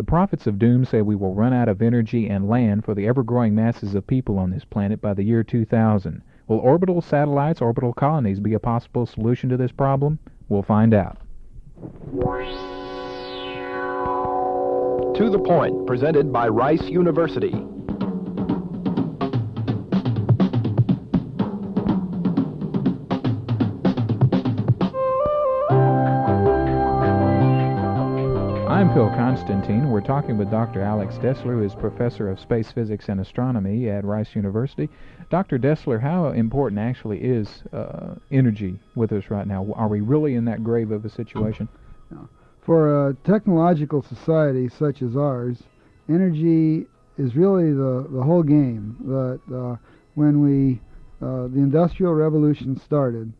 The prophets of doom say we will run out of energy and land for the ever-growing masses of people on this planet by the year 2000. Will orbital satellites, orbital colonies, be a possible solution to this problem? We'll find out. To the Point, presented by Rice University. I'm Phil Konstantin. We're talking with Dr. Alex Dessler, who is professor of space physics and astronomy at Rice University. Dr. Dessler, how important actually is energy with us right now? Are we really in that grave of a situation? For a technological society such as ours, energy is really the whole game. That when the Industrial Revolution started,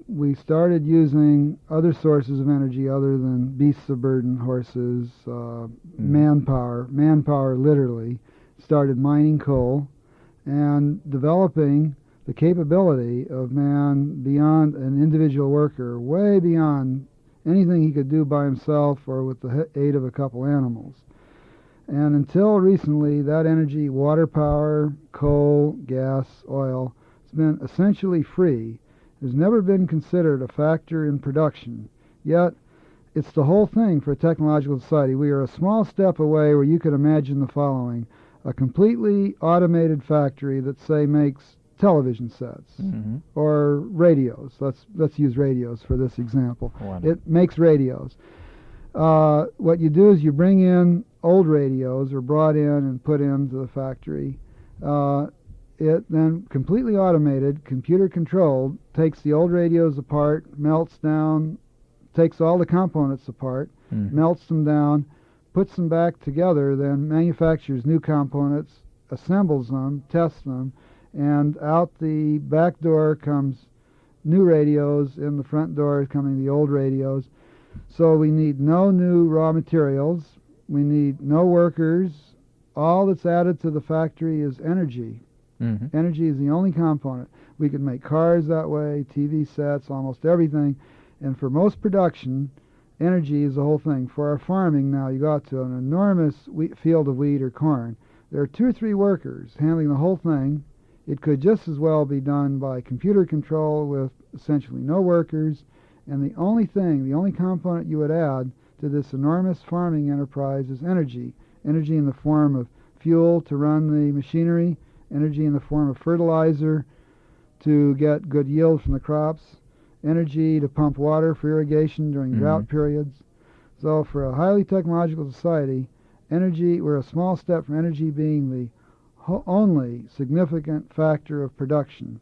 we started using other sources of energy other than beasts of burden, horses, manpower. Manpower literally started mining coal and developing the capability of man beyond an individual worker, way beyond anything he could do by himself or with the aid of a couple animals. And until recently, that energy, water power, coal, gas, oil, has been essentially free. It has never been considered a factor in production. Yet, it's the whole thing for a technological society. We are a small step away where you could imagine the following: a completely automated factory that, say, makes television sets or radios. Let's use radios for this example. It makes radios. What you do is you bring in old radios, or brought in and put into the factory. It then, completely automated, computer controlled, takes the old radios apart, melts down, takes all the components apart, melts them down, puts them back together, then manufactures new components, assembles them, tests them, and out the back door comes new radios, in the front door is coming the old radios. So we need no new raw materials, we need no workers. All that's added to the factory is energy. Energy is the only component. We can make cars that way, TV sets, almost everything. And for most production, energy is the whole thing. For our farming now, you go out to an enormous field of wheat or corn. There are 2 or 3 workers handling the whole thing. It could just as well be done by computer control with essentially no workers. And the only component you would add to this enormous farming enterprise is energy. Energy in the form of fuel to run the machinery, energy in the form of fertilizer to get good yield from the crops, energy to pump water for irrigation during drought periods. So for a highly technological society, energy, we're a small step from energy being the only significant factor of production.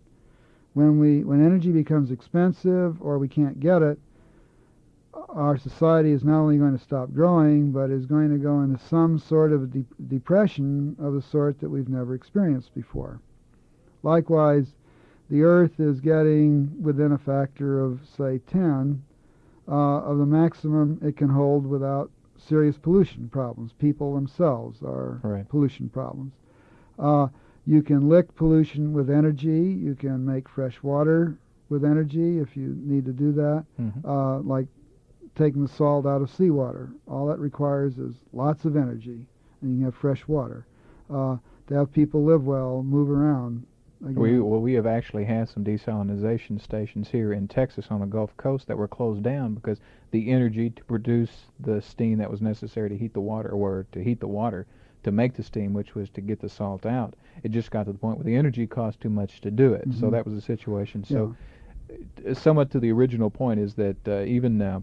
When energy becomes expensive or we can't get it, our society is not only going to stop growing, but is going to go into some sort of depression of the sort that we've never experienced before. Likewise, the Earth is getting within a factor of, say, 10 of the maximum it can hold without serious pollution problems. People themselves are pollution problems. You can lick pollution with energy. You can make fresh water with energy if you need to do that, like taking the salt out of seawater. All that requires is lots of energy, and you can have fresh water. To have people live well, move around. We have actually had some desalination stations here in Texas on the Gulf Coast that were closed down because the energy to produce the steam that was necessary to heat the water, or to heat the water to make the steam, which was to get the salt out, it just got to the point where the energy cost too much to do it. So that was the situation. So somewhat to the original point is that even now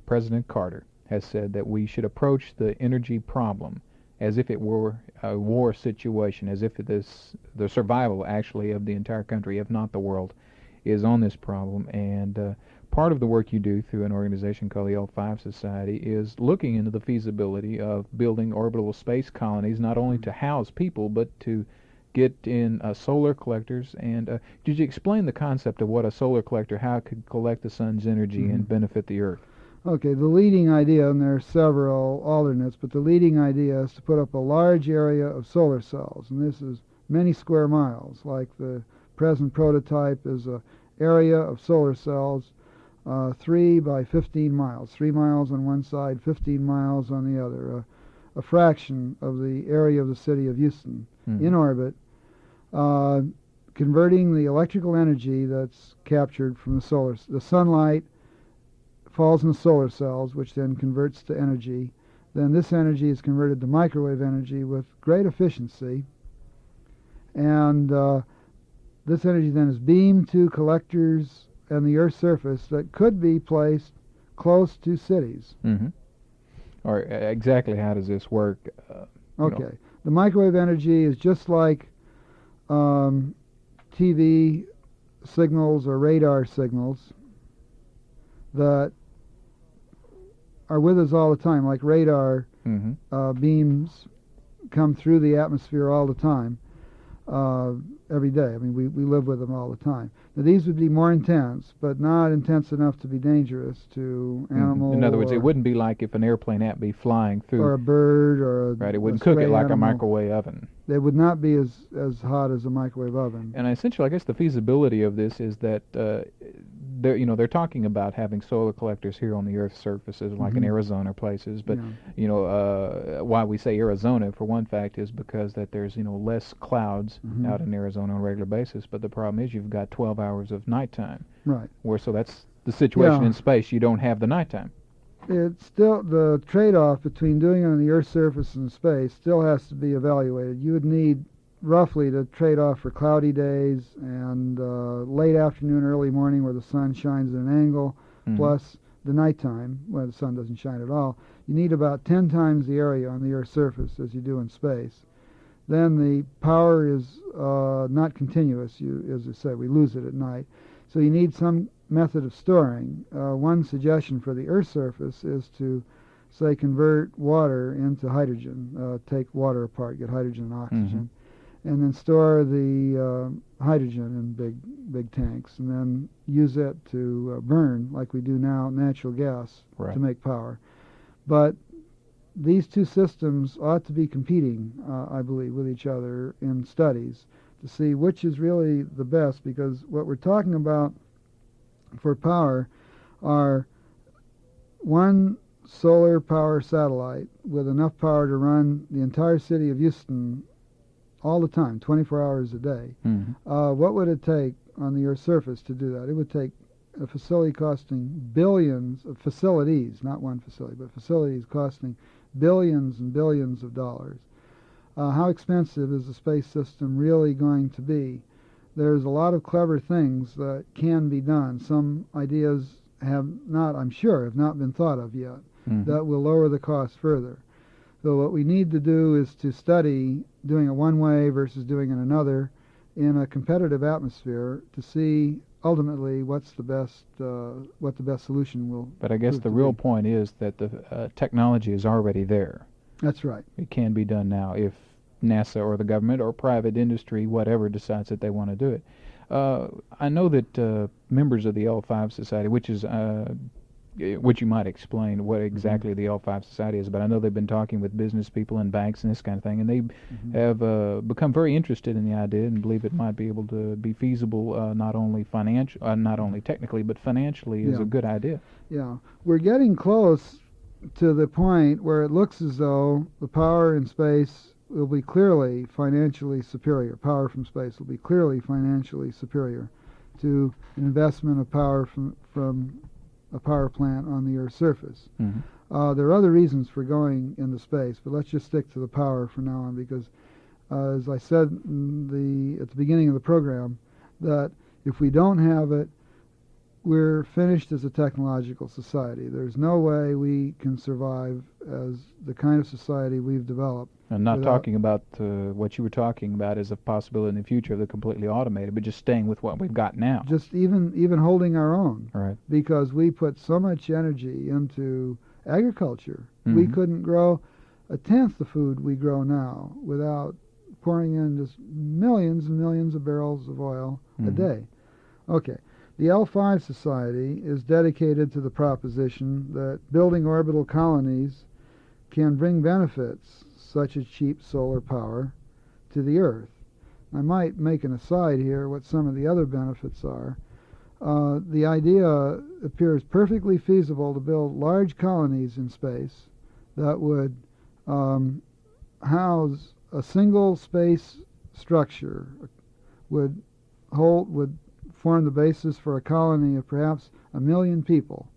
President Carter has said that we should approach the energy problem as if it were a war situation, as if the survival actually of the entire country, if not the world, is on this problem. And part of the work you do through an organization called the L5 Society is looking into the feasibility of building orbital space colonies, not only to house people, but to get in solar collectors. And did you explain the concept of what a solar collector, how it could collect the sun's energy and benefit the Earth? Okay, the leading idea, and there are several alternates, but the leading idea is to put up a large area of solar cells, and this is many square miles. Like the present prototype is an area of solar cells 3 by 15 miles, 3 miles on one side, 15 miles on the other, a fraction of the area of the city of Houston in orbit, converting the electrical energy that's captured from the sunlight falls in the solar cells, which then converts to energy. Then this energy is converted to microwave energy with great efficiency, and this energy then is beamed to collectors and the Earth's surface that could be placed close to cities. Or exactly how does this work? Okay. The microwave energy is just like TV signals or radar signals that are with us all the time, like radar beams come through the atmosphere all the time, every day. I mean, we live with them all the time. Now, these would be more intense, but not intense enough to be dangerous to animals. In other words, it wouldn't be like if an airplane had be flying through. Or a bird or a Right, it wouldn't cook it like animal. a microwave oven. They would not be as hot as a microwave oven. And essentially, I guess the feasibility of this is that they're talking about having solar collectors here on the Earth's surfaces, like in Arizona places. But why we say Arizona, for one fact, is because that there's less clouds out in Arizona on a regular basis. But the problem is you've got 12 hours of nighttime. Right. So that's the situation in space. You don't have the nighttime. It's still the trade-off between doing it on the Earth's surface and space still has to be evaluated. You would need roughly to trade off for cloudy days and late afternoon, early morning where the sun shines at an angle, plus the nighttime where the sun doesn't shine at all. You need about 10 times the area on the Earth's surface as you do in space. Then the power is not continuous. As I said, we lose it at night. So you need some method of storing. One suggestion for the Earth's surface is to, say, convert water into hydrogen, take water apart, get hydrogen and oxygen, and then store the hydrogen in big tanks, and then use it to burn, like we do now, natural gas to make power. But these two systems ought to be competing, I believe, with each other in studies to see which is really the best, because what we're talking about for power are one solar power satellite with enough power to run the entire city of Houston all the time, 24 hours a day. What would it take on the Earth's surface to do that? It would take a facility costing billions of facilities, not one facility, but facilities costing billions and billions of dollars. How expensive is the space system really going to be? There's a lot of clever things that can be done. Some ideas have not, I'm sure, have not been thought of yet that will lower the cost further. So what we need to do is to study doing it one way versus doing it another in a competitive atmosphere to see ultimately what's the best, what the best solution will. But I guess the real point is that the technology is already there. That's right. It can be done now if NASA or the government or private industry, whatever, decides that they want to do it. I know that members of the L5 Society, which you might explain what exactly the L5 Society is, but I know they've been talking with business people and banks and this kind of thing, and they have become very interested in the idea and believe it might be able to be feasible, not only technically, but financially is a good idea. Yeah, we're getting close to the point where it looks as though the power in space will be clearly financially superior. Power from space will be clearly financially superior to an investment of power from a power plant on the Earth's surface. There are other reasons for going into space, but let's just stick to the power from now on, because as I said at the beginning of the program, that if we don't have it, we're finished as a technological society. There's no way we can survive as the kind of society we've developed. I'm not talking about what you were talking about as a possibility in the future of the completely automated, but just staying with what we've got now. Just even holding our own. Right. Because we put so much energy into agriculture. We couldn't grow a tenth the food we grow now without pouring in just millions and millions of barrels of oil a day. Okay. The L5 Society is dedicated to the proposition that building orbital colonies can bring benefits such as cheap solar power to the Earth. I might make an aside here what some of the other benefits are. the idea appears perfectly feasible to build large colonies in space that would house a single space structure, would form the basis for a colony of perhaps 1 million people,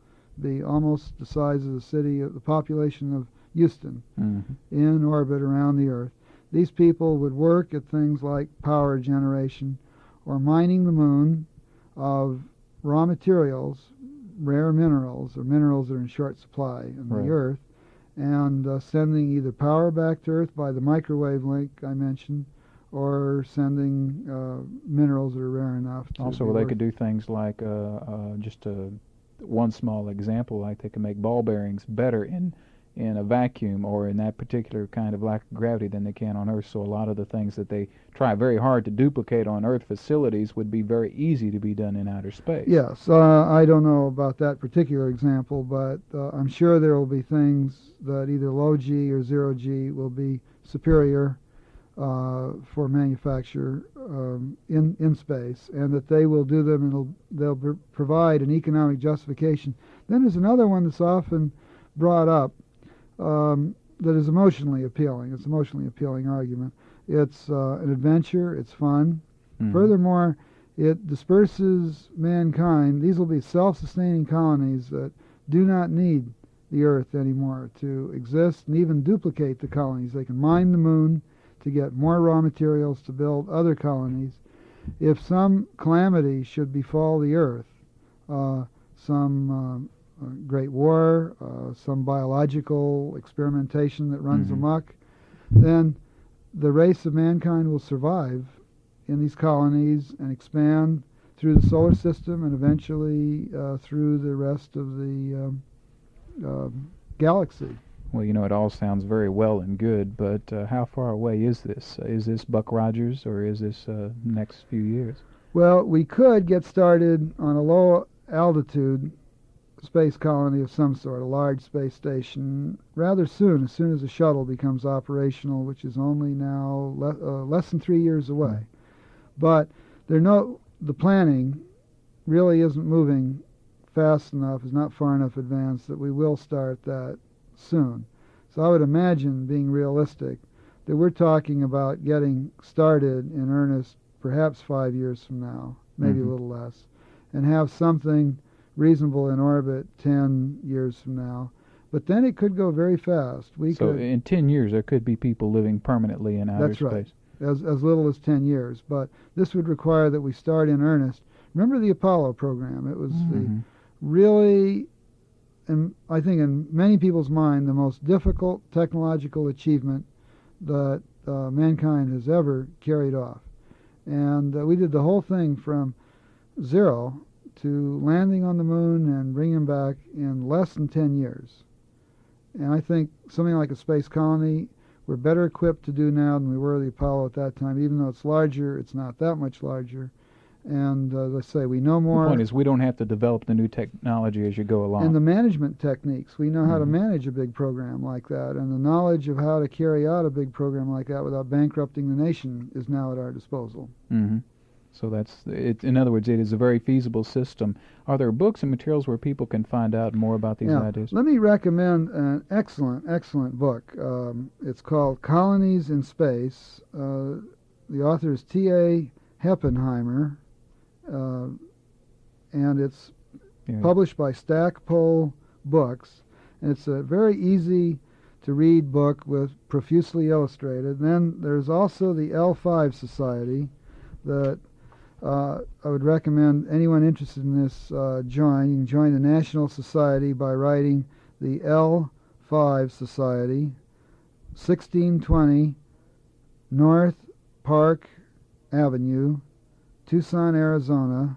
be almost the size of the population of Houston, in orbit around the Earth. These people would work at things like power generation or mining the moon of raw materials, rare minerals, or minerals that are in short supply in the Earth, and sending either power back to Earth by the microwave link I mentioned, or sending minerals that are rare enough to also, they could do things like one small example, like they can make ball bearings better in a vacuum or in that particular kind of lack of gravity than they can on Earth. So a lot of the things that they try very hard to duplicate on Earth facilities would be very easy to be done in outer space. Yes, I don't know about that particular example, but I'm sure there will be things that either low G or zero G will be superior for manufacture in space, and that they will do them and they'll provide an economic justification. Then there's another one that's often brought up that is emotionally appealing. It's an emotionally appealing argument. It's an adventure. It's fun. Furthermore, it disperses mankind. These will be self-sustaining colonies that do not need the Earth anymore to exist and even duplicate the colonies. They can mine the moon to get more raw materials to build other colonies. If some calamity should befall the Earth, some great war, some biological experimentation that runs amok, then the race of mankind will survive in these colonies and expand through the solar system and eventually through the rest of the galaxy. Well, it all sounds very well and good, but how far away is this? Is this Buck Rogers, or is this next few years? Well, we could get started on a low altitude space colony of some sort, a large space station, rather soon, as soon as the shuttle becomes operational, which is only now less than 3 years away. But the planning really isn't moving fast enough, is not far enough advanced that we will start that soon. So I would imagine, being realistic, that we're talking about getting started in earnest perhaps 5 years from now, maybe a little less, and have something reasonable in orbit 10 years from now. But then it could go very fast. In 10 years there could be people living permanently in outer space. That's right, as little as 10 years. But this would require that we start in earnest. Remember the Apollo program? It was the really, and I think in many people's mind, the most difficult technological achievement that mankind has ever carried off. And we did the whole thing from zero to landing on the moon and bringing them back in less than 10 years. And I think something like a space colony, we're better equipped to do now than we were the Apollo at that time. Even though it's larger, it's not that much larger. And let's say we know more. The point is, we don't have to develop the new technology as you go along. And the management techniques. We know how to manage a big program like that. And the knowledge of how to carry out a big program like that without bankrupting the nation is now at our disposal. So that's it. In other words, it is a very feasible system. Are there books and materials where people can find out more about these ideas? Let me recommend an excellent book. It's called Colonies in Space. The author is T.A. Heppenheimer, and it's published by Stackpole Books. And it's a very easy to read book with profusely illustrated. And then there's also the L5 Society that I would recommend anyone interested in this join. You can join the National Society by writing the L5 Society, 1620 North Park Avenue, Tucson, Arizona,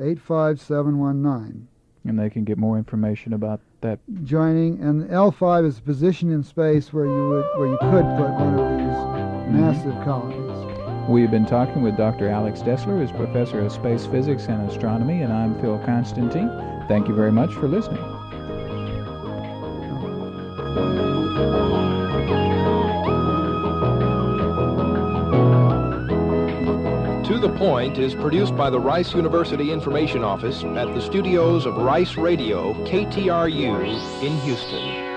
85719. And they can get more information about that. Joining, and L5 is a position in space where you could put one of these massive colonies. We have been talking with Dr. Alex Dessler, who is Professor of Space Physics and Astronomy, and I'm Phil Konstantin. Thank you very much for listening. To the Point is produced by the Rice University Information Office at the studios of Rice Radio, KTRU, in Houston.